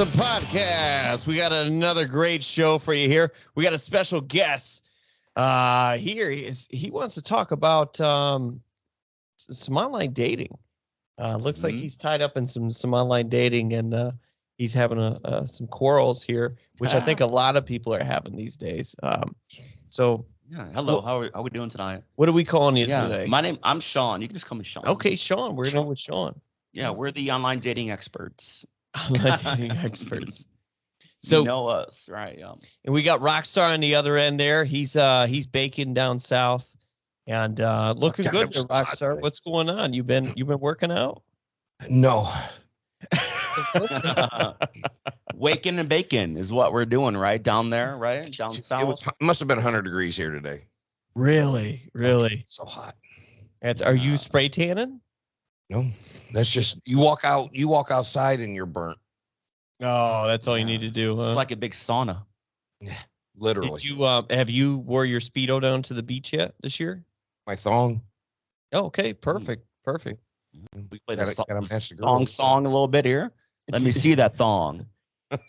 Sarcasm Podcast. We got another great show for you here. We got a special guest here. He wants to talk about some online dating. Looks like he's tied up in some online dating, and he's having some quarrels here, which I think a lot of people are having these days. So yeah, hello. How are we doing tonight? What are we calling you today? I'm Sean. You can just call me Sean. Okay, Sean. We're going with Sean. Yeah, we're the online dating experts. Online dating experts. So you know us, right? Yeah. And we got Rockstar on the other end there. He's baking down south, and looking good to Rockstar. What's going on? You've been working out? No. Waking and baking is what we're doing right down there, right down south. It must have been 100 degrees here today. Really? So hot. Are you spray tanning? No, that's just you walk outside and you're burnt. Oh, that's all you need to do. Huh? It's like a big sauna. Yeah, literally. Did you have you wore your Speedo down to the beach yet this year? My thong. Oh, okay, perfect. We play the thong song a little bit here. Let me see that thong.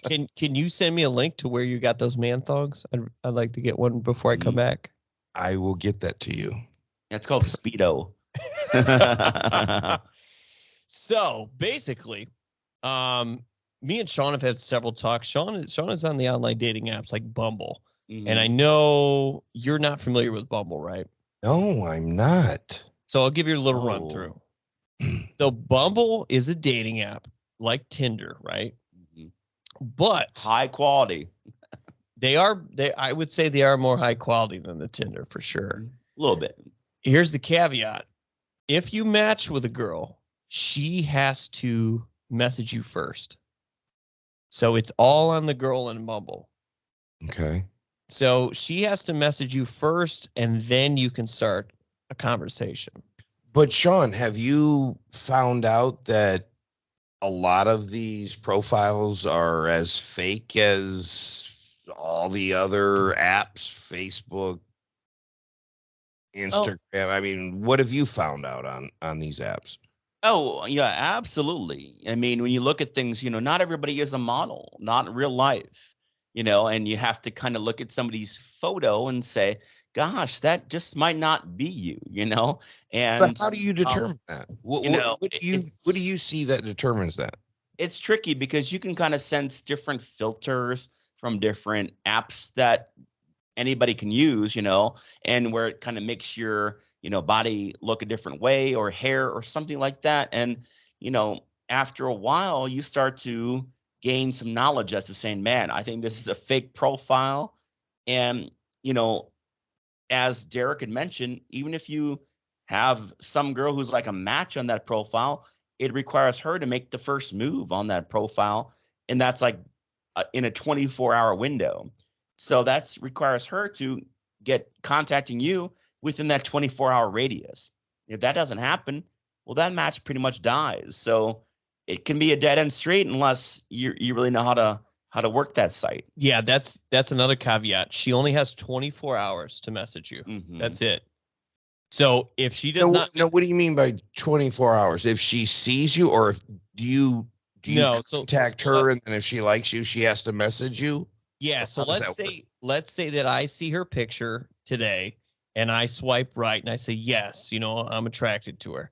Can you send me a link to where you got those man thongs? I'd like to get one before I come back. I will get that to you. It's called Speedo. So basically, me and Sean have had several talks. Sean is on the online dating apps like Bumble. Mm-hmm. And I know you're not familiar with Bumble, right? No, I'm not. So I'll give you a little run through. So Bumble is a dating app like Tinder, right? Mm-hmm. But high quality. I would say they are more high quality than the Tinder for sure. A little bit. Here's the caveat. If you match with a girl, she has to message you first. So it's all on the girl in Bumble. Okay. So she has to message you first, and then you can start a conversation. But Sean, have you found out that a lot of these profiles are as fake as all the other apps, Facebook, Instagram? Oh. I mean, what have you found out on these apps? Oh, yeah, absolutely. I mean, when you look at things, not everybody is a model, not in real life, and you have to kind of look at somebody's photo and say, gosh, that just might not be you, And but how do you determine that? What do you see that determines that? It's tricky because you can kind of sense different filters from different apps that anybody can use, and where it kind of makes your, body look a different way, or hair or something like that. And, after a while, you start to gain some knowledge as to saying, man, I think this is a fake profile. And, as Derek had mentioned, even if you have some girl who's like a match on that profile, it requires her to make the first move on that profile. And that's like in a 24-hour window. So that requires her to get contacting you within that 24-hour radius. If that doesn't happen, well, that match pretty much dies. So it can be a dead end street unless you really know how to work that site. Yeah, that's another caveat. She only has 24 hours to message you. Mm-hmm. That's it. So if she does not... No, what do you mean by 24 hours? If she sees you, or do you contact her, and then if she likes you, she has to message you? Yeah, so let's say that I see her picture today and I swipe right and I say, yes, I'm attracted to her.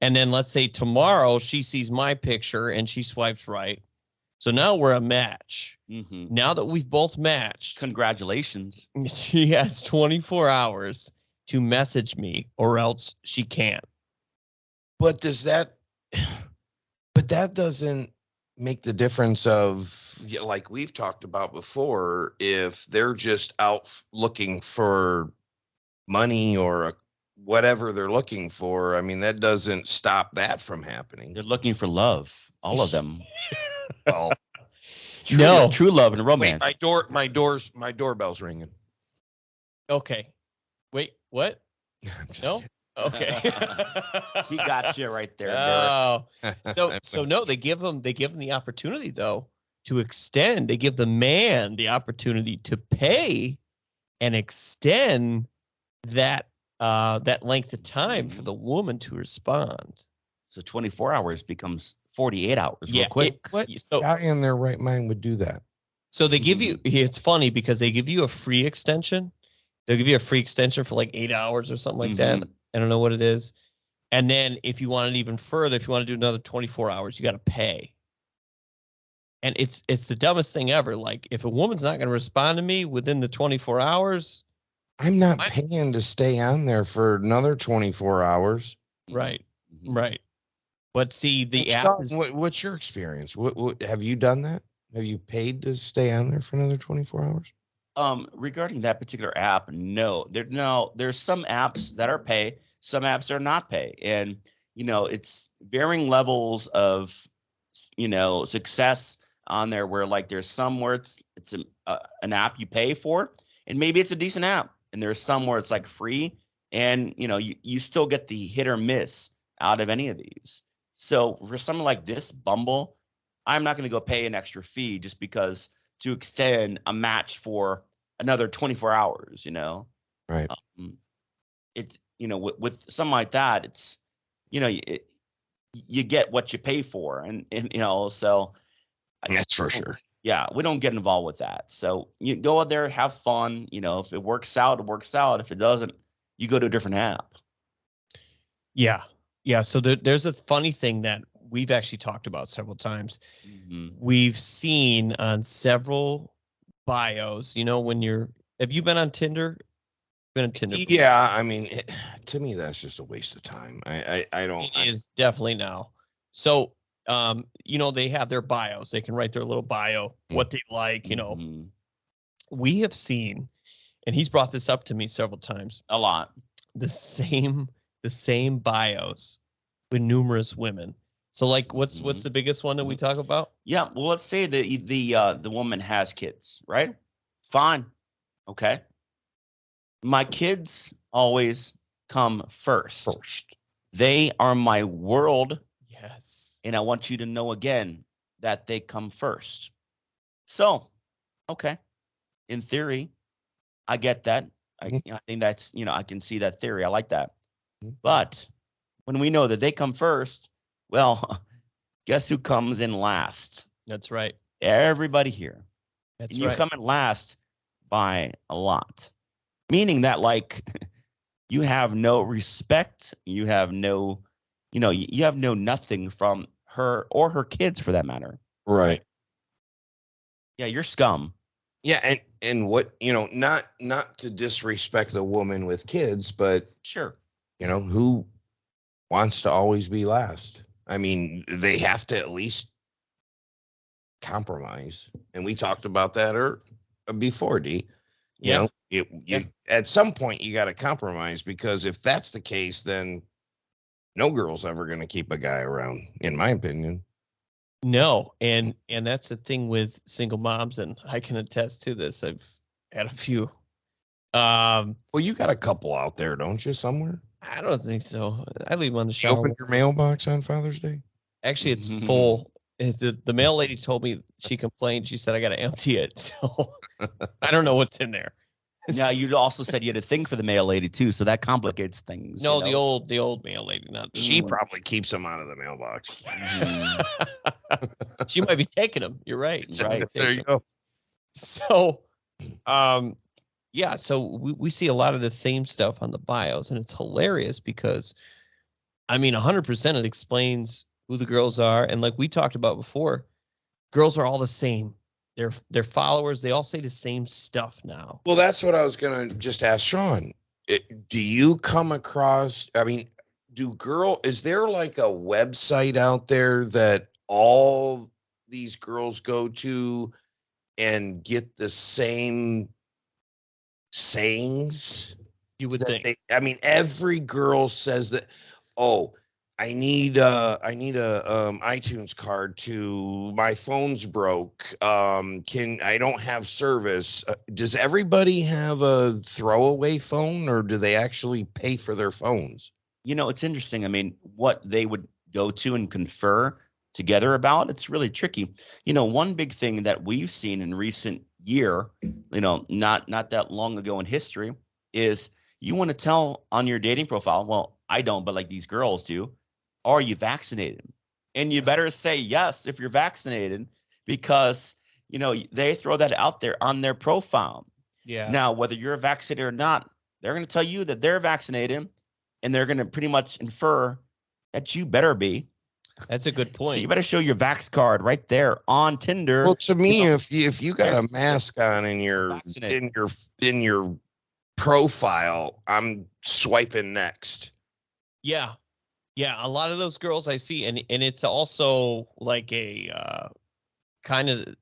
And then let's say tomorrow she sees my picture and she swipes right. So now we're a match. Mm-hmm. Now that we've both matched. Congratulations. She has 24 hours to message me, or else she can't. But that doesn't make the difference of, like we've talked about before, if they're just out looking for money or whatever they're looking for. I mean, that doesn't stop that from happening. They're looking for love, all of them. Well, true love and romance. Wait, my doorbell's ringing. Okay. Wait, what? No? Kidding. Okay. He got you right there. Oh, so no, they give them the opportunity though to extend. They give the man the opportunity to pay and extend that length of time for the woman to respond. So 24 hours becomes 48 hours real quick. What So, guy in their right mind would do that? so they give you, it's funny because they give you a free extension. They'll give you a free extension for like 8 hours or something like that. I don't know what it is. And then if you want it even further, if you want to do another 24 hours, you got to pay. And it's the dumbest thing ever. Like, if a woman's not going to respond to me within the 24 hours, I'm not paying to stay on there for another 24 hours. Right. Right. But see, the Sean, app is, what's your experience? What have you done that? Have you paid to stay on there for another 24 hours? Regarding that particular app, no. There's some apps that are pay, some apps are not pay. And, it's varying levels of, success on there where like there's some where it's an app you pay for, and maybe it's a decent app. And there's some where it's like free, and you still get the hit or miss out of any of these. So for something like this, Bumble, I'm not going to go pay an extra fee just because to extend a match for another 24 hours, Right. It's, with something like that, it's, you get what you pay for. And so That's for sure. Yeah, we don't get involved with that. So you go out there, have fun. If it works out, it works out. If it doesn't, you go to a different app. yeah. Yeah. So there's a funny thing that we've actually talked about several times. We've seen on several bios, have you been on Tinder? Been on Tinder before? Yeah, I mean, to me, that's just a waste of time. I don't. It is definitely now. So, they have their bios. They can write their little bio, what they like, We have seen, and he's brought this up to me several times. A lot. The same bios with numerous women. So, like, what's the biggest one that we talk about? Yeah, well, let's say the woman has kids, right? Fine. Okay. My kids always come first. They are my world. Yes. And I want you to know again that they come first. So, okay. In theory, I get that. I think that's, I can see that theory. I like that. But when we know that they come first, well, guess who comes in last? That's right. Everybody here. That's you right. come in last by a lot. Meaning that, like, you have no respect. You have no, you have no nothing from her or her kids for that matter. Right. Yeah, you're scum. Yeah, and what, not to disrespect the woman with kids, but Sure. Who wants to always be last? I mean, they have to at least compromise. And we talked about that before, D. You at some point you got to compromise, because if that's the case, then no girl's ever going to keep a guy around, in my opinion. No, and that's the thing with single moms, and I can attest to this. I've had a few. Well, you got a couple out there, don't you, somewhere? I don't think so. I leave them on the You shower. opened your mailbox on Father's Day? Actually, it's full. The mail lady told me, she complained. She said I got to empty it. So I don't know what's in there. Yeah, you also said you had a thing for the mail lady too, so that complicates things. No, the old mail lady, not she probably keeps them out of the mailbox. She might be taking them. You're right. Right. There you go. So, yeah, so we see a lot of the same stuff on the bios, and it's hilarious because, I mean, 100% it explains who the girls are, and like we talked about before, girls are all the same. They're followers. They all say the same stuff now. Well, that's what I was gonna just ask Sean. Do you come across? I mean, is there like a website out there that all these girls go to and get the same sayings? You would think. I mean, every girl says that. Oh, I need a iTunes card my phone's broke. I don't have service. Does everybody have a throwaway phone, or do they actually pay for their phones? It's interesting. I mean, what they would go to and confer together about, it's really tricky. One big thing that we've seen in recent year, not that long ago in history, is you want to tell on your dating profile, well, I don't, but like these girls do, are you vaccinated? And you better say yes if you're vaccinated, because, they throw that out there on their profile. Yeah. Now, whether you're vaccinated or not, they're going to tell you that they're vaccinated, and they're going to pretty much infer that you better be. That's a good So point. you better show your vax card right there on Tinder. Well, to me, if you got a mask on in your profile, I'm swiping next. Yeah. Yeah. A lot of those girls I see, and it's also like a kind of,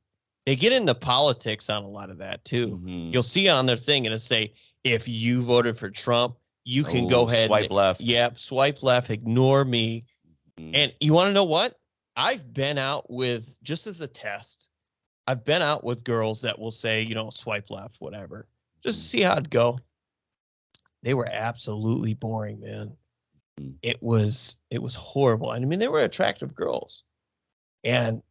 they get into politics on a lot of that too. Mhm. You'll see on their thing and it'll say, if you voted for Trump, you can go ahead swipe left. Yep, swipe left, ignore me. Mhm. And you want to know what? I've been out with, just as a test, I've been out with girls that will say, swipe left, whatever, just to see how it'd go. They were absolutely boring, man. It was horrible. And I mean, they were attractive girls. And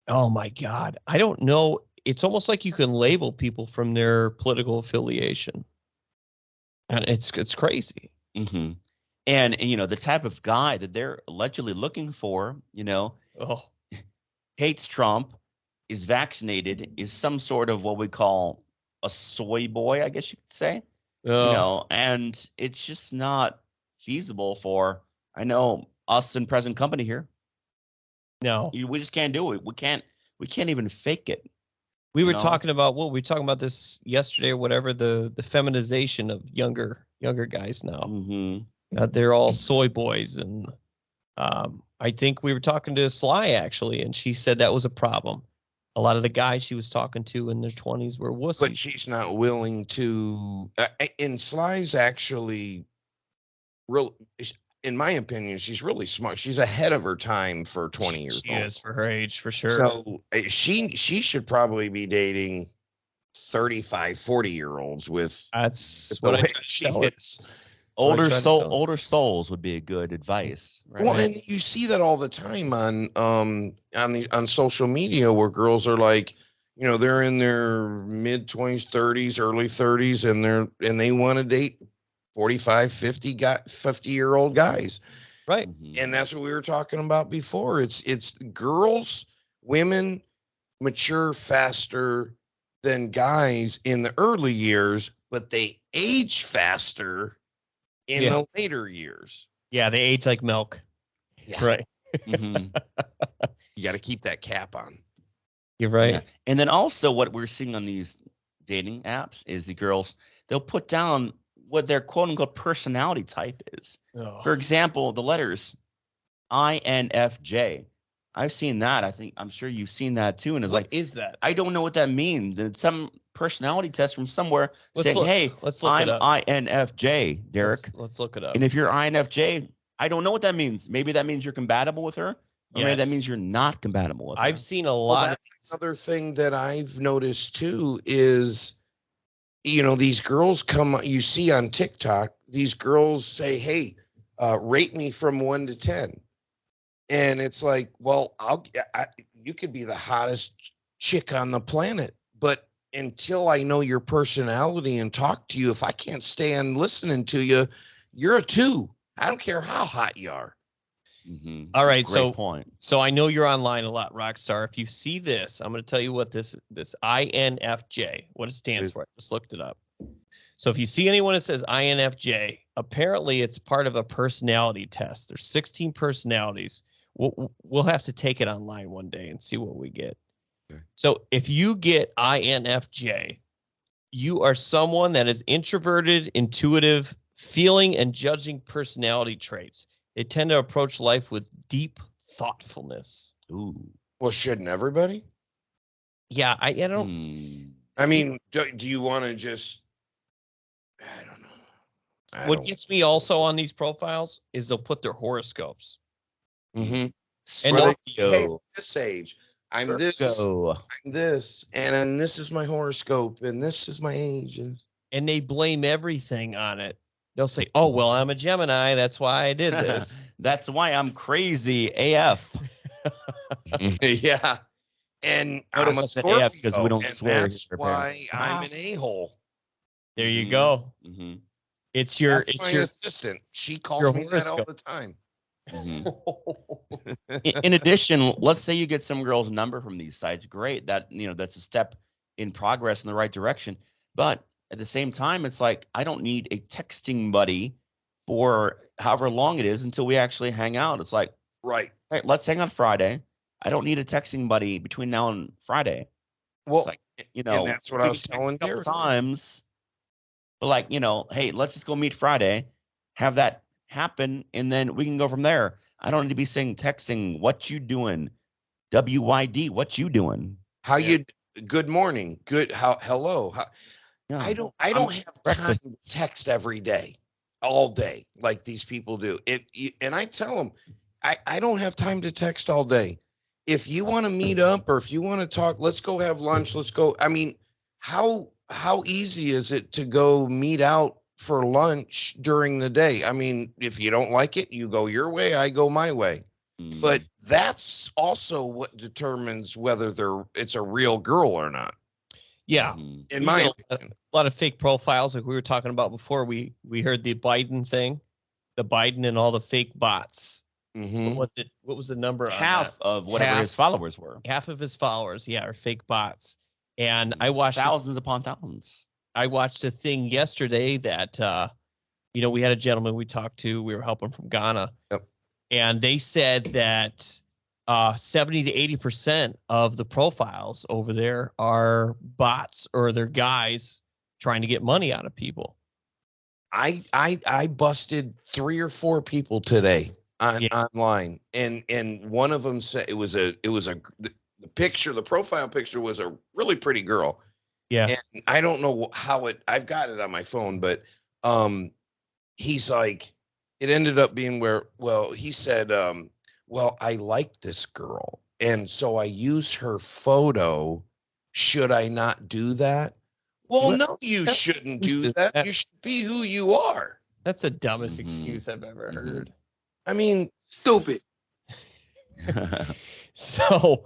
oh my God, I don't know. It's almost like you can label people from their political affiliation. And it's crazy. Mm-hmm. And the type of guy that they're allegedly looking for, Oh, hates Trump, is vaccinated, is some sort of what we call a soy boy, I guess you could say. And it's just not feasible for, I know, us and present company here. no. We just can't do it. We can't even fake it. We were talking about, we were talking about this yesterday or whatever, the feminization of younger guys now. Mm-hmm. They're all soy boys. And I think we were talking to Sly, actually, and she said that was a problem. A lot of the guys she was talking to in their 20s were wussies. But she's not willing to. And Sly's actually real. In my opinion, she's really smart. She's ahead of her time for 20 years She old. is for her age, for sure. So she should probably be dating 35, 40-year-olds with. That's the what way she is. Older souls would be a good advice, right? Well, and you see that all the time on social media, where girls are like, they're in their mid 20s, 30s, early 30s, and they want to date 45, 50-year-old guys. Right. Mm-hmm. And that's what we were talking about before. It's girls, women mature faster than guys in the early years, but they age faster in the later years. Yeah, they age like milk. Yeah. Right. Mm-hmm. You got to keep that cap on. You're right. Yeah. And then also what we're seeing on these dating apps is the girls, they'll put down what their quote unquote personality type is. Oh. For example, the letters INFJ. I've seen that. I'm sure you've seen that too. And it's What like, is that? I don't know what that means. It's some personality test from somewhere saying, hey, let's look I'm it up. INFJ, Derek. Let's look it up. And if you're INFJ, I don't know what that means. Maybe that means you're compatible with her, or maybe that means you're not compatible with her. I've seen a lot. That's another thing that I've noticed too is, these girls you see on TikTok, these girls say, hey, rate me from 1 to 10. And it's like, well, you could be the hottest chick on the planet, but until I know your personality and talk to you, if I can't stand listening to you, you're a 2. I don't care how hot you are. Mm-hmm. All right. Great point. So I know you're online a lot, Rockstar. If you see this, I'm going to tell you what this INFJ, what it stands for. I just looked it up. So if you see anyone that says INFJ, apparently it's part of a personality test. There's 16 personalities. We'll have to take it online one day and see what we get. Okay. So if you get INFJ, you are someone that is introverted, intuitive, feeling and judging personality traits. They tend to approach life with deep thoughtfulness. Ooh. Well, shouldn't everybody? Yeah, I don't. I mean, do you want to just? I don't know. What gets me also on these profiles is they'll put their horoscopes. Mm-hmm. And hey, this age, I'm this, and this is my horoscope, and this is my age, and they blame everything on it. They'll say, "Oh, well, I'm a Gemini. That's why I did this. That's why I'm crazy AF." Yeah, and I'm a Scorpio AF because we don't swear. That's why I'm an a-hole. There you go. Mm-hmm. It's your assistant. She calls me that all the time. Mhm. In addition, let's say you get some girl's number from these sites. Great. That's a step in progress in the right direction. But at the same time, it's like, I don't need a texting buddy for however long it is until we actually hang out. It's like, Right. hey, let's hang on Friday. I don't need a texting buddy between now and Friday. Well, It's like, and that's what I was telling a couple Derek. times. But like, hey, let's just go meet Friday, have that happen, and then we can go from there. I don't need to be texting, what you doing? WYD, what you doing? How you? Good morning. Good. Hello. Yeah. I don't have time to text every day, all day, like these people do. And I tell them, I don't have time to text all day. If you want to meet up or if you want to talk, let's go have lunch. Let's go. I mean, how easy is it to go meet out for lunch during the day? I mean, if you don't like it, you go your way, I go my way. But that's also what determines whether it's a real girl or not. Yeah. In my opinion. A lot of fake profiles, like we were talking about before. We heard the Biden thing, the Biden and all the fake bots. Mm-hmm. What was the number? Half of whatever his followers were. Half of his followers, are fake bots. And I watched thousands upon thousands. I watched a thing yesterday that we had a gentleman we talked to. We were helping from Ghana. Yep. And they said that 70 to 80% of the profiles over there are bots or they're guys trying to get money out of people. I busted 3 or 4 people today online, and one of them said the picture, the profile picture was a really pretty girl. Yeah. And I don't know how I've got it on my phone, but he's like, it ended up being he said, well, I like this girl, and so I use her photo. Should I not do that? Well, no, you shouldn't do that. You should be who you are. That's the dumbest excuse I've ever heard. I mean, stupid. So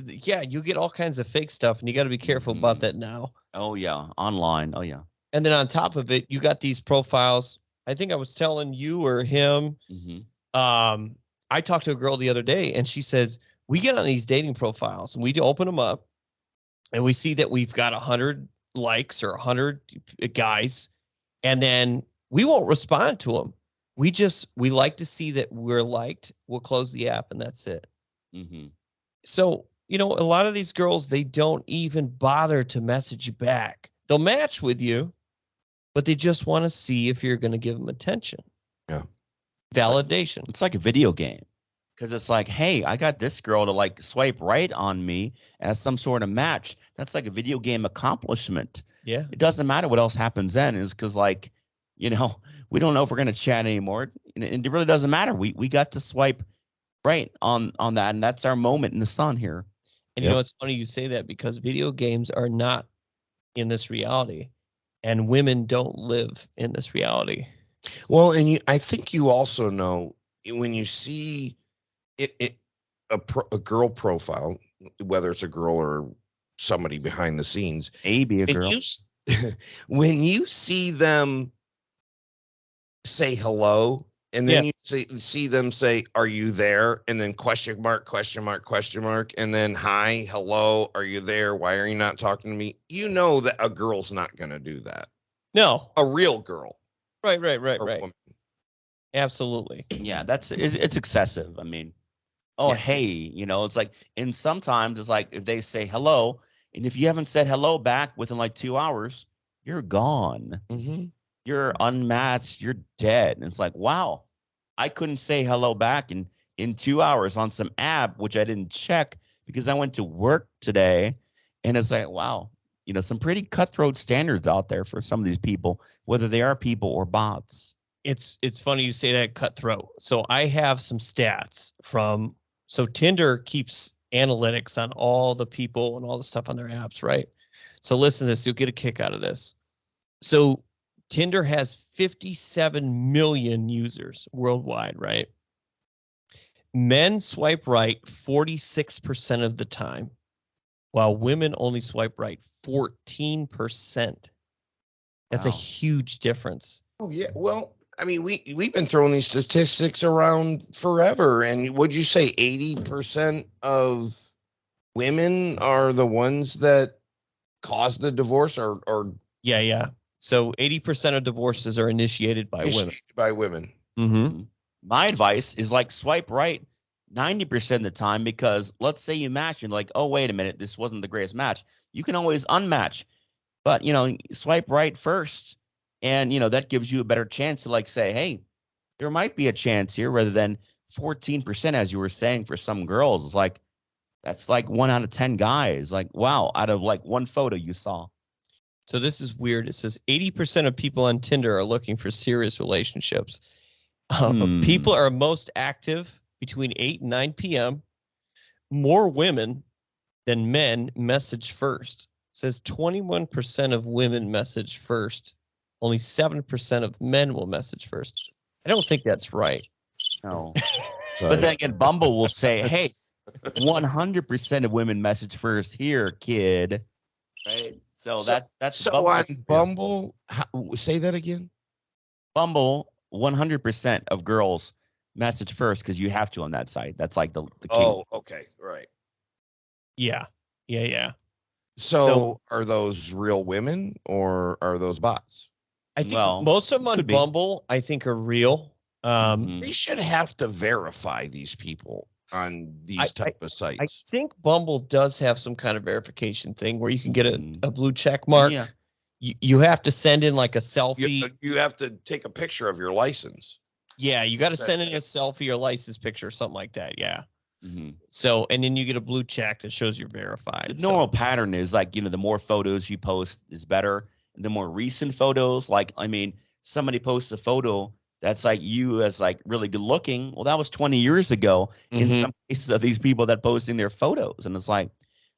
yeah, you get all kinds of fake stuff, and you got to be careful about that now. Oh yeah, online. Oh yeah. And then on top of it, you got these profiles. I think I was telling you or him. I talked to a girl the other day, and she says we get on these dating profiles and we open them up, and we see that we've got 100 likes or 100 guys, and then we won't respond to them. We like to see that we're liked. We'll close the app, and that's it. So, a lot of these girls, they don't even bother to message you back. They'll match with you, but they just want to see if you're going to give them attention. Yeah. Validation. It's like a video game, because it's like, hey, I got this girl to like swipe right on me as some sort of match. That's like a video game accomplishment. Yeah. It doesn't matter what else happens then, is because like, we don't know if we're going to chat anymore. And it really doesn't matter. We got to swipe right on that, and that's our moment in the sun here. And it's funny you say that, because video games are not in this reality, and women don't live in this reality. Well, and I think you also know, when you see a girl profile, whether it's a girl or somebody behind the scenes, maybe a girl, when you see them say hello, and then you see them say, "Are you there?" and then question mark, and then, "Hi, hello, are you there? Why are you not talking to me?" You know that a girl's not going to do that. No, a real girl. Right. Woman. Absolutely. Yeah, it's excessive. I mean, hey, it's like, and sometimes it's like, if they say hello, and if you haven't said hello back within like 2 hours, you're gone. You're unmatched. You're dead. And it's like, wow, I couldn't say hello back in 2 hours on some app, which I didn't check because I went to work today. And it's like, wow, some pretty cutthroat standards out there for some of these people, whether they are people or bots. It's funny you say that, cutthroat. So I have some stats so Tinder keeps analytics on all the people and all the stuff on their apps, right? So listen to this, you'll get a kick out of this. So Tinder has 57 million users worldwide, right? Men swipe right 46% of the time, while women only swipe right 14%. That's a huge difference. Oh, yeah. Well, I mean, we've been throwing these statistics around forever. And would you say 80% of women are the ones that cause the divorce or Yeah. So 80% of divorces are initiated by women. initiated by women? Mm-hmm. My advice is like swipe right 90% of the time, because let's say you match and like, oh, wait a minute, this wasn't the greatest match. You can always unmatch, but swipe right first. And that gives you a better chance to like say, hey, there might be a chance here, rather than 14%, as you were saying, for some girls. It's like, that's like 1 out of 10 guys. Like, wow, out of like one photo you saw. So this is weird. It says 80% of people on Tinder are looking for serious relationships. People are most active between 8 and 9 p.m. More women than men message first. It says 21% of women message first. Only 7% of men will message first. I don't think that's right. No. But then again, Bumble will say, hey, 100% of women message first here, kid. Right? So that's so Bumble. on Bumble. Say that again. Bumble, 100% of girls message first, because you have to on that site. That's like the key. Oh, okay, right. Yeah. So are those real women or are those bots? I think Well, most of them on could be. Bumble, I think, are real. They should have to verify these people on these type of sites. I think Bumble does have some kind of verification thing where you can get a blue check mark. Yeah. You have to send in like a selfie. You have to take a picture of your license. Yeah, you got to send in a selfie or license picture or something like that. Yeah. Mm-hmm. So, and then you get a blue check that shows you're verified. The normal pattern is like, the more photos you post is better. And the more recent photos, like, I mean, somebody posts a photo that's like you as like really good looking. Well, that was 20 years ago in some cases of these people that posting their photos. And it's like,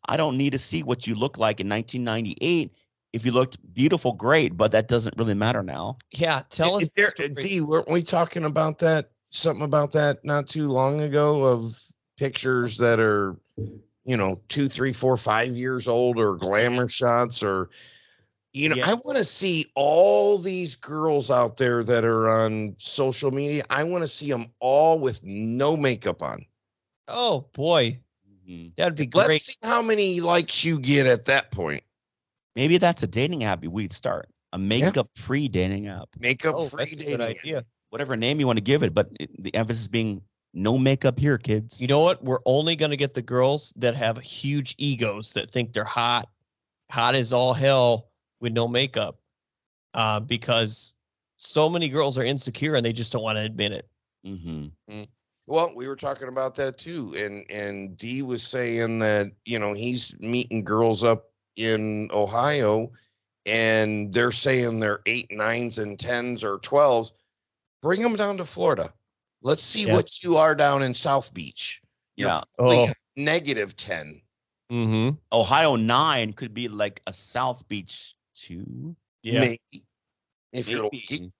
I don't need to see what you look like in 1998. If you looked beautiful, great, but that doesn't really matter now. Yeah, tell us. D, weren't we talking about that? Something about that not too long ago of pictures that are, 2, 3, 4, 5 years old, or glamour shots, or I want to see all these girls out there that are on social media. I want to see them all with no makeup on. Oh boy, that'd be great. Let's see how many likes you get at that point. Maybe that's a dating app we'd start. A makeup-free dating app. Makeup-free that's a dating good idea. Whatever name you want to give it, but the emphasis being no makeup here, kids. You know what? We're only going to get the girls that have huge egos, that think they're hot as all hell with no makeup, because so many girls are insecure and they just don't want to admit it. Mm-hmm. Well, we were talking about that too, and D was saying that he's meeting girls up in Ohio, and they're saying they're 8, 9s, and 10s or 12s. Bring them down to Florida. Let's see what you are down in South Beach. Yeah. -10. Mm-hmm. Ohio 9 could be like a South Beach 2. Yeah. Maybe. If you're lucky.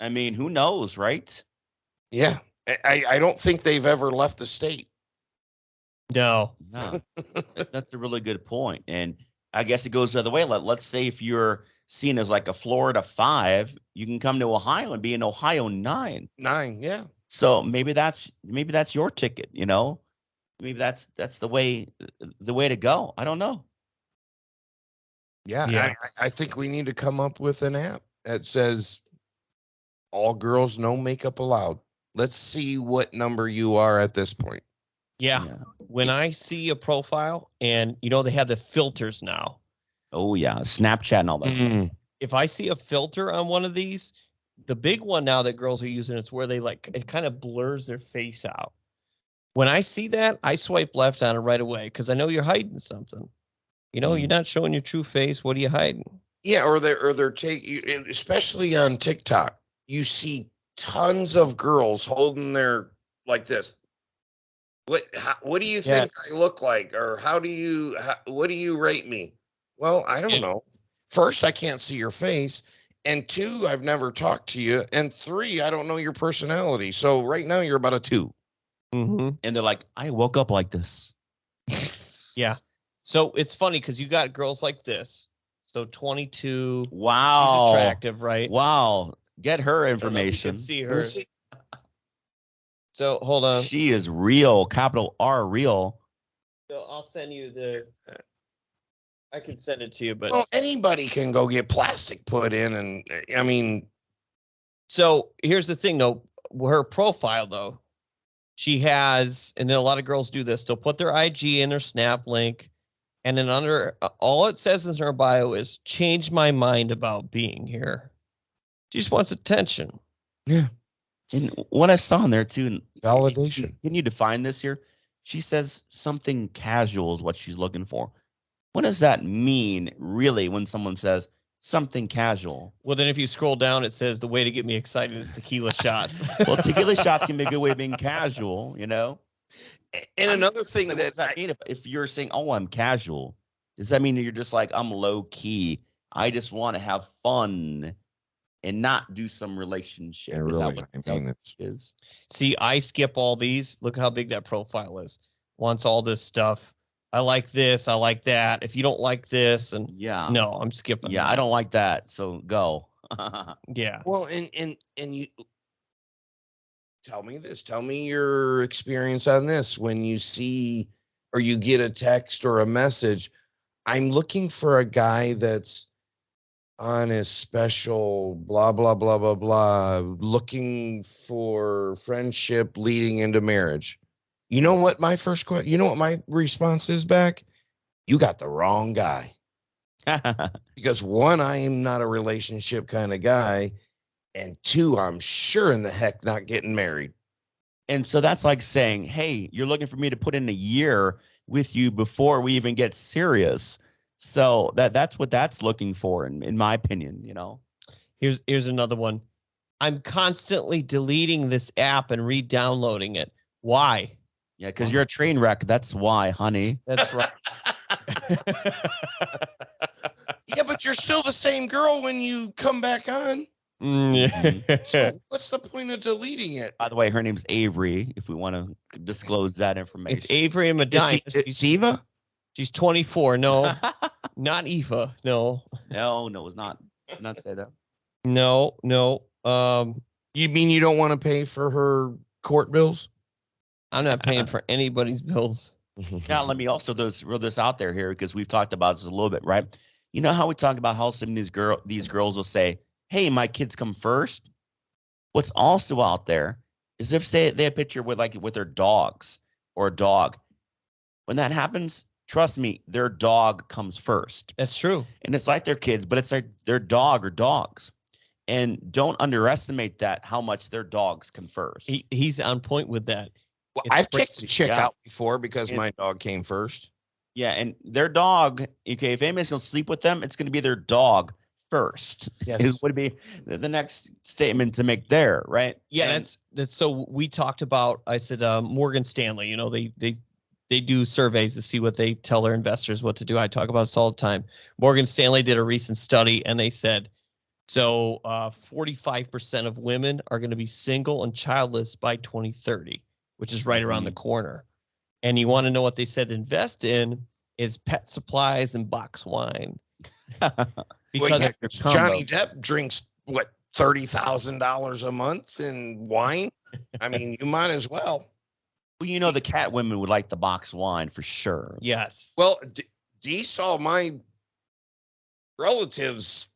I mean, who knows, right? Yeah. I don't think they've ever left the state. No. That's a really good point. And I guess it goes the other way. Let's say if you're seen as like a Florida 5, you can come to Ohio and be an Ohio 9. 9, yeah. So maybe that's your ticket, Maybe that's the way to go. I don't know. Yeah. I think we need to come up with an app that says all girls, no makeup allowed. Let's see what number you are at this point. Yeah. When I see a profile, and they have the filters now. Oh yeah, Snapchat and all that stuff. If I see a filter on one of these, the big one now that girls are using, it's where they it kind of blurs their face out. When I see that, I swipe left on it right away, because I know you're hiding something. You're not showing your true face. What are you hiding? Yeah, or they're taking, especially on TikTok, you see tons of girls holding their like this. What do you think I look like, or what do you rate me? Well, I don't know. First, I can't see your face, and 2, I've never talked to you, and 3, I don't know your personality. So right now you're about a 2. Mm-hmm. And they're like, I woke up like this. Yeah. So it's funny because you got girls like this. So 22. Wow. She's attractive, right? Wow. Get her I don't know if you information. can see her. So hold on. She is real, capital R, real. So I'll send you the. I can send it to you, but Well, anybody can go get plastic put in, and I mean, so here's the thing, though. Her profile, though, she has, and then a lot of girls do this. They'll put their IG in their Snap link, and then under all it says in her bio is "change my mind about being here." She just wants attention. yeah, And what I saw in there too, validation. can you define this here? She says something casual is what she's looking for. What does that mean, really, when someone says something casual? Well, then if you scroll down, it says the way to get me excited is tequila shots. Well, tequila shots can be a good way of being casual, you know? And another thing What that does that mean? If you're saying, oh, I'm casual, does that mean that you're just like, I'm low key? I just want to have fun and not do some relationship. Yeah, Is that really, what I mean, that is? See, I skip all these. Look how big that profile is. Wants all this stuff. I like this. I like that. If you don't like this, and Yeah. no, I'm skipping. Yeah, that. I don't like that. So go. Yeah. well, and you tell me this. Tell me your experience on this when you see or you get a text or a message. I'm looking for a guy that's honest, special, blah blah blah blah blah, looking for friendship leading into marriage. You know what my first question? You know what my response is back? You got the wrong guy. Because one, I am not a relationship kind of guy, and two, I'm sure in the heck not getting married. And so that's like saying, hey, you're looking for me to put in a year with you before we even get serious. So that's what that's looking for, in my opinion, you know. Here's another one. I'm constantly deleting this app and re-downloading it. Why? Yeah, because you're a train wreck. That's why, honey. That's right. Yeah, but you're still the same girl when you come back on. So what's the point of deleting it? By the way, her name's Avery, if we want to disclose that information. It's Avery and Medina. It's Eva? She's 24. No, not Eva. No. No, it's not. Not say that. No. You mean you don't want to pay for her court bills? I'm not paying for anybody's bills. Now, let me also throw this out there here, because we've talked about this a little bit, right? You know how we talk about how some of these girls will say, hey, my kids come first. What's also out there is if say they have a picture with their dogs or a dog. When that happens, trust me, their dog comes first. That's true. And it's like their kids, but it's like their dog or dogs. And don't underestimate that, how much their dogs come first. He's on point with that. Well, It's I've crazy. kicked a chick Yeah. out before because my dog came first. Yeah, and their dog, okay, if anybody's going to sleep with them, it's going to be their dog first. Yes. It would be the next statement to make there, right? Yeah, And- that's so we talked about. I said Morgan Stanley. You know, they do surveys to see what they tell their investors what to do. I talk about this all the time. Morgan Stanley did a recent study, and they said 45% of women are going to be single and childless by 2030, which is right around the corner. And you want to know what they said to invest in is pet supplies and box wine. Because Well, they're Johnny combo. Depp drinks what, $30,000 a month in wine? I mean, you might as well. Well, you know, the cat women would like the box wine for sure. Yes. Well, Dee saw my relative's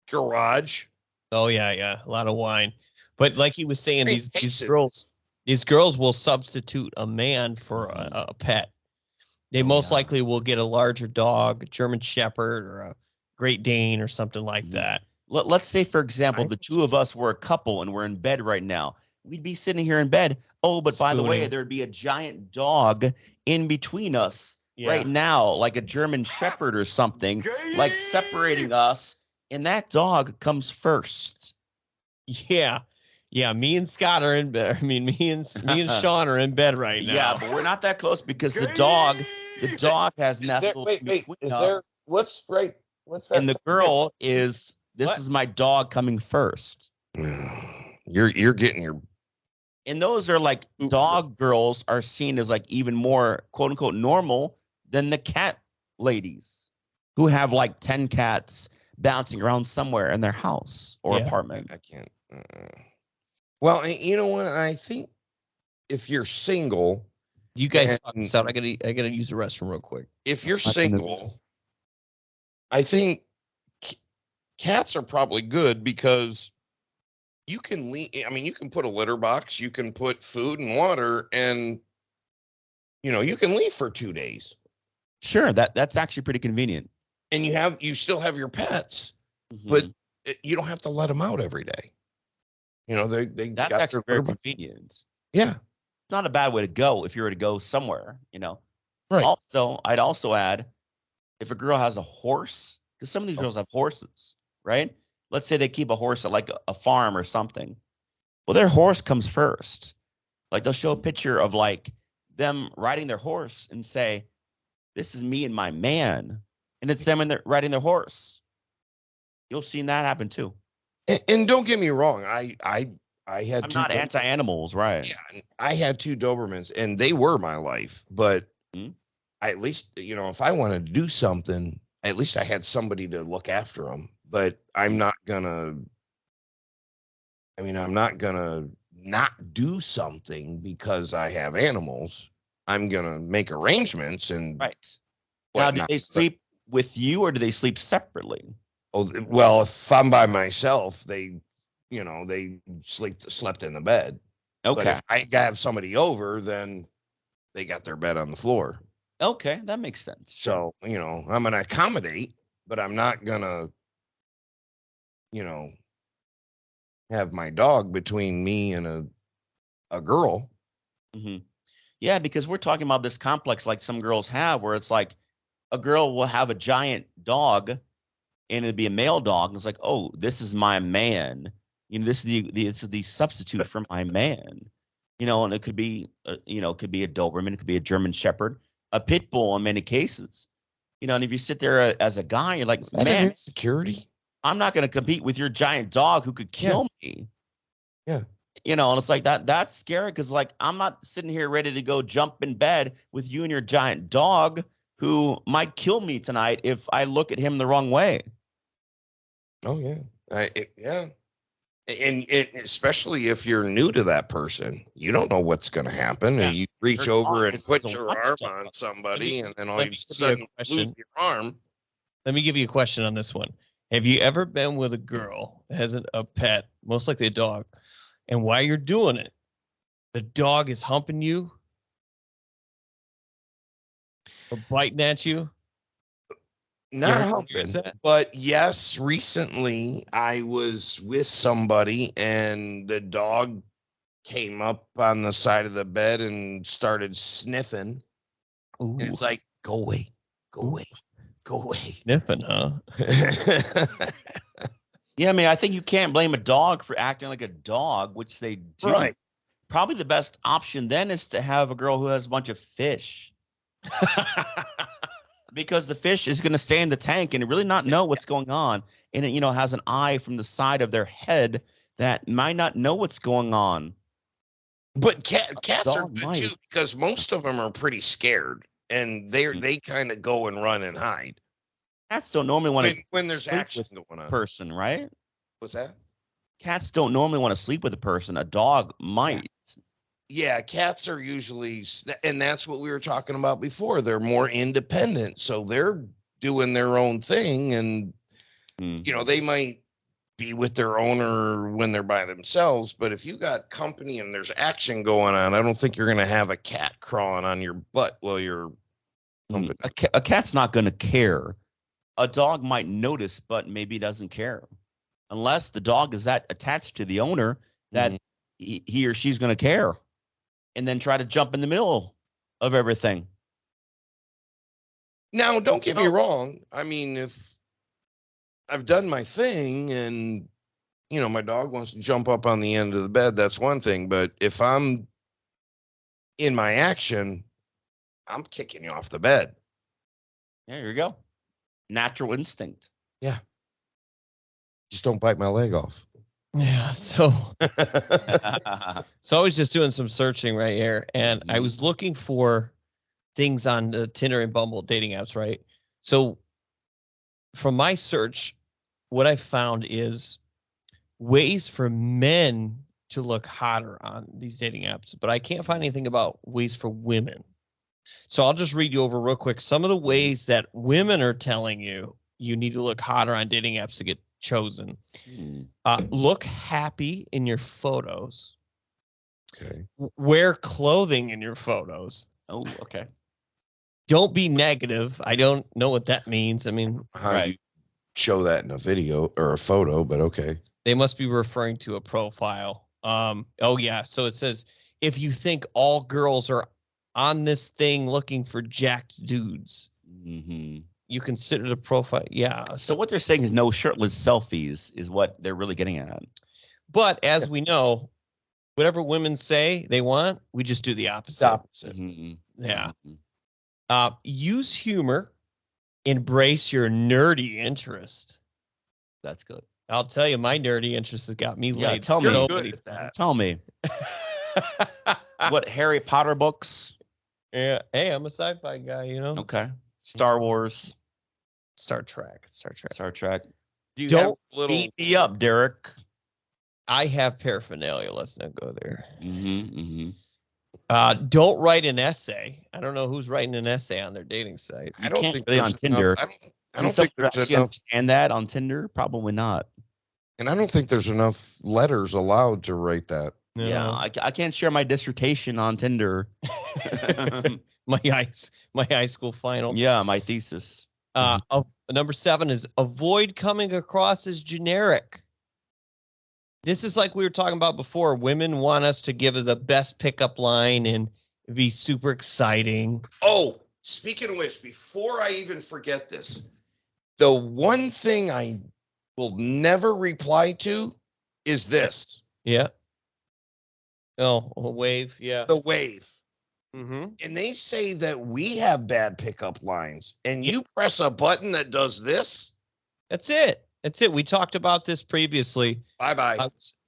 garage. Oh yeah, a lot of wine. But like he was saying, Great these cases. girls will substitute a man for a pet. They most likely will get a larger dog, a German Shepherd or a Great Dane or something like that. Let's say, for example, the two of us were a couple and we're in bed right now. We'd be sitting here in bed. Oh, but by the way, Spooning. there'd be a giant dog in between us right now, like a German Shepherd or something, like separating us. And that dog comes first. Yeah. Me and Scott are in bed. I mean, me and Sean are in bed right now. Yeah, but we're not that close because the dog has nestled between us. What's that? And the girl is, this is my dog coming first. You're getting your. And those are like, dog girls are seen as like even more quote unquote normal than the cat ladies who have like 10 cats bouncing around somewhere in their house or apartment. I can't. Well, and you know what? I think if you're single, You guys and talk this out. I gotta use the restroom real quick. if you're I can- single, I think cats are probably good because you can leave. I mean, you can put a litter box, you can put food and water, and you can leave for 2 days, Sure, that's actually pretty convenient. and you still have your pets, Mhm. but you don't have to let them out every day. They That's got actually their very litter box. convenient. Yeah, It's not a bad way to go if you were to go somewhere. right. Also, I'd also add if a girl has a horse, because some of these girls have horses, right? Let's say they keep a horse at like a farm or something. Well, their horse comes first. Like they'll show a picture of like them riding their horse and say, "This is me and my man," and it's them and they're riding their horse. You'll see that happen too. And don't get me wrong, I had I'm two not anti-animals, right? Yeah, I had 2 Dobermans, and they were my life. But Mhm. at least, if I wanted to do something, at least I had somebody to look after them. But I'm not gonna. I'm not gonna not do something because I have animals. I'm gonna make arrangements and Right. Now, do whatnot. they But, sleep with you or do they sleep separately? well, if I'm by myself, they slept in the bed. But Okay. if I have somebody over, then they got their bed on the floor. Okay, that makes sense. Sure. So, I'm going to accommodate, but I'm not going to, you know, have my dog between me and a girl. hmm Yeah, because we're talking about this complex like some girls have, where it's like a girl will have a giant dog and it'd be a male dog. And it's like, oh, this is my man. This is the substitute for my man. And it could be, it could be a Doberman, it could be a German Shepherd, a pit bull in many cases. And if you sit there as a guy, you're like, Is that an man, insecurity? I'm not going to compete with your giant dog who could kill me. Yeah. And it's like that's scary because like I'm not sitting here ready to go jump in bed with you and your giant dog who might kill me tonight if I look at him the wrong way. Oh, yeah. Yeah. And especially if you're new to that person, you don't know what's going to happen. Yeah. And you reach Your over dog and is put a your arm watchdog. on somebody, and then all let of me a give you a sudden lose question. your arm. Let me give you a question on this one. Have you ever been with a girl that has a pet, most likely a dog, and while you're doing it, the dog is humping you or biting at you? Not ever humping, experienced that? but yes, recently I was with somebody and the dog came up on the side of the bed and started sniffing. Ooh, And it's like, go away, go Ooh. away, go away. sniffing, huh? Yeah, I mean, I think you can't blame a dog for acting like a dog, which they do. Right. Probably the best option then is to have a girl who has a bunch of fish. Because the fish is going to stay in the tank and really not know what's going on. And it, has an eye from the side of their head that might not know what's going on. But cats are Dog good might. too because most of them are pretty scared and they kind of go and run and hide Cats don't normally want to when there's sleep action with going a on. person, right? What's that? Cats don't normally want to sleep with a person. A dog might. Yeah, cats are usually, and that's what we were talking about before. They're more independent, so they're doing their own thing, and they might be with their owner when they're by themselves. But if you got company and there's action going on, I don't think you're going to have a cat crawling on your butt while you're humping. A cat's not going to care. A dog might notice, but maybe doesn't care, unless the dog is that attached to the owner that he or she's going to care, and then try to jump in the middle of everything. Now, don't get me wrong. I mean, if I've done my thing and, my dog wants to jump up on the end of the bed, that's one thing. But if I'm in my action, I'm kicking you off the bed. Yeah, here you go. Natural instinct. Yeah. Just don't bite my leg off. Yeah. So I was just doing some searching right here, and I was looking for things on the Tinder and Bumble dating apps, right? So from my search, what I found is ways for men to look hotter on these dating apps, but I can't find anything about ways for women. So I'll just read you over real quick some of the ways that women are telling you you need to look hotter on dating apps to get chosen. Look happy in your photos. Okay. Wear clothing in your photos. Oh, okay. Don't be negative. I don't know what that means. I mean, How do you show that in a video or a photo? But okay. they must be referring to a profile. Oh yeah. So it says, if you think all girls are on this thing looking for jacked dudes, you consider the profile. Yeah. So what they're saying is no shirtless selfies is what they're really getting at. But as we know, whatever women say they want, we just do the opposite. Yeah. Use humor. Embrace your nerdy interest. That's good. I'll tell you, my nerdy interest has got me laid. Tell me. so Good many at that. Tell me. What, Harry Potter books? Yeah. Hey, I'm a sci-fi guy, you know. Okay. Star Wars. Star Trek. Star Trek. Do you Don't have little Beat me up, Derek. I have paraphernalia. Let's not go there. Mm-hmm. Don't write an essay. I don't know who's writing an essay on their dating sites. You can't really on there's Tinder. enough- I don't think there's actually enough, understand that on Tinder. Probably not. and I don't think there's enough letters allowed to write that. No. Yeah, I can't share my dissertation on Tinder. my high school final. Yeah, my thesis. Number 7 is avoid coming across as generic. This is like we were talking about before. Women want us to give the best pickup line and be super exciting. Oh, speaking of which, before I even forget this, the one thing I will never reply to is this. Yeah. Oh, a wave. Yeah. The wave. Mm-hmm. And they say that we have bad pickup lines, and you press a button that does this. That's it. We talked about this previously. Bye-bye.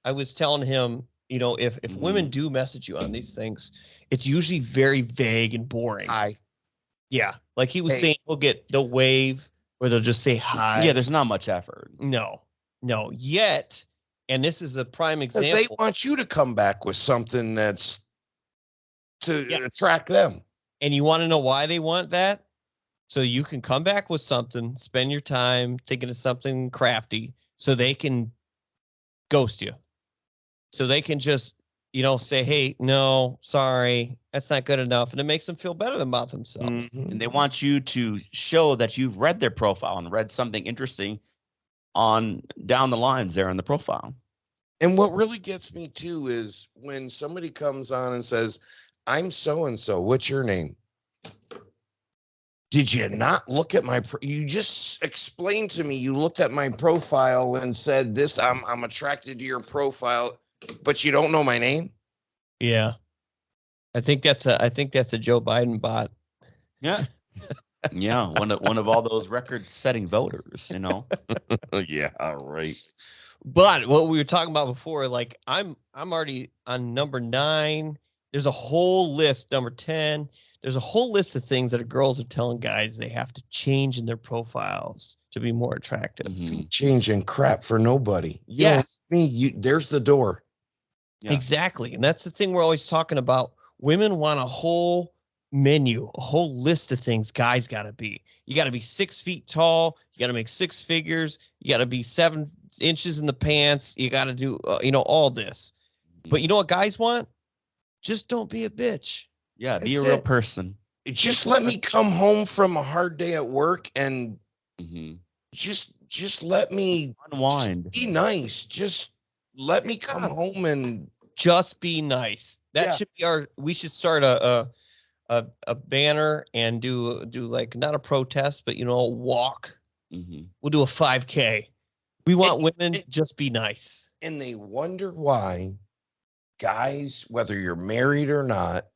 I was telling him, you know, if women do message you on these things, it's usually very vague and boring. Hi. Yeah. Like he was saying, we'll get the wave or they'll just say hi. Yeah, there's not much effort. No. Yet, and this is a prime Because example. they want you to come back with something that's to attract them. And you want to know why they want that? So you can come back with something, spend your time thinking of something crafty so they can ghost you. So they can just, you know, say, hey, no, sorry, that's not good enough. And it makes them feel better about themselves. Mm-hmm. And they want you to show that you've read their profile and read something interesting on down the lines there in the profile. And what really gets me too is when somebody comes on and says, I'm so-and-so, what's your name? Did you not look at my, you just explained to me, you looked at my profile and said this, I'm attracted to your profile, but you don't know my name? Yeah. I think that's a Joe Biden bot. Yeah. Yeah, one of all those record-setting voters, you know. Yeah, right. But what we were talking about before, like I'm already on number 9. There's a whole list, number 10. There's a whole list of things that girls are telling guys they have to change in their profiles to be more attractive. Changing crap for nobody. Yes. There's the door. Yeah. Exactly. And that's the thing we're always talking about. Women want a whole menu, a whole list of things guys got to be. You got to be 6 feet tall. You got to make 6 figures. You got to be 7 inches in the pants. You got to do, all this. But you know what guys want? Just don't be a bitch. Yeah, be That's a real it. person. Just let me come home from a hard day at work and just let me Unwind. just be nice. Just let me come home and just be nice. That should be we should start a banner and do like not a protest, but a walk. We'll do a 5K. We want women to just be nice. And they wonder why guys, whether you're married or not,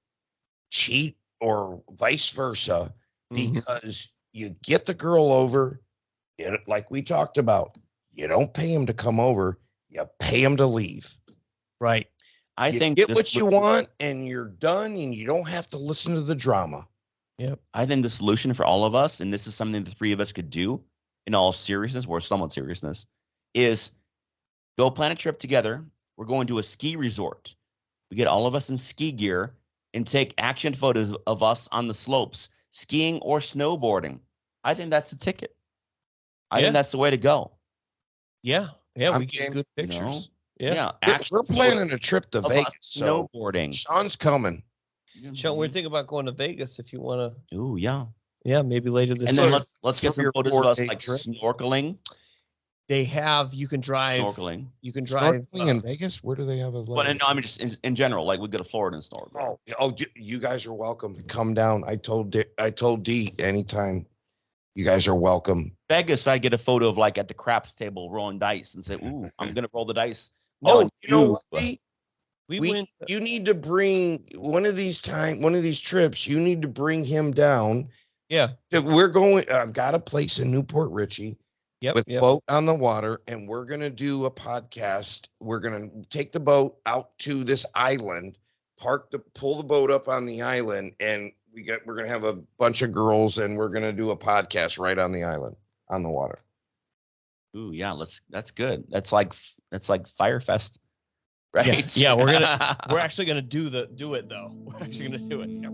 cheat or vice versa, because you get the girl over, like we talked about, you don't pay him to come over, you pay him to leave. Right. I think get what you want and you're done and you don't have to listen to the drama. Yep. I think the solution for all of us, and this is something the 3 of us could do in all seriousness or somewhat seriousness, is go plan a trip together. We're going to a ski resort. We get all of us in ski gear and take action photos of us on the slopes, skiing or snowboarding. I think that's the ticket. I think that's the way to go. Yeah. I'm We get game, good you know? pictures. Yeah. We're planning a trip to of Vegas. us So snowboarding. Sean's coming. Sean, we're thinking about going to Vegas if you want to. Ooh, yeah. Yeah, maybe later this And year. then let's get some photos of us like trip. snorkeling. They have, you can drive. Snorkeling. You can drive. Snorkeling in Vegas? Where do they have a But no, I mean just in general, like we go to Florida and snorkel. You guys are welcome. Come down. I told D anytime. You guys are welcome. Vegas, I get a photo of like at the craps table rolling dice and say, "Ooh, I'm gonna roll the dice." No, on you know what? We went. You need to bring one of these trips. You need to bring him down. Yeah. We're going. I've got a place in Newport Richie. Yep. With boat on the water, and we're gonna do a podcast. We're gonna take the boat out to this island, pull the boat up on the island, and we're gonna have a bunch of girls, and we're gonna do a podcast right on the island, on the water. Ooh, yeah, that's good. That's like Firefest, right? Yeah, we're actually gonna do it though. We're actually gonna do it. Yeah,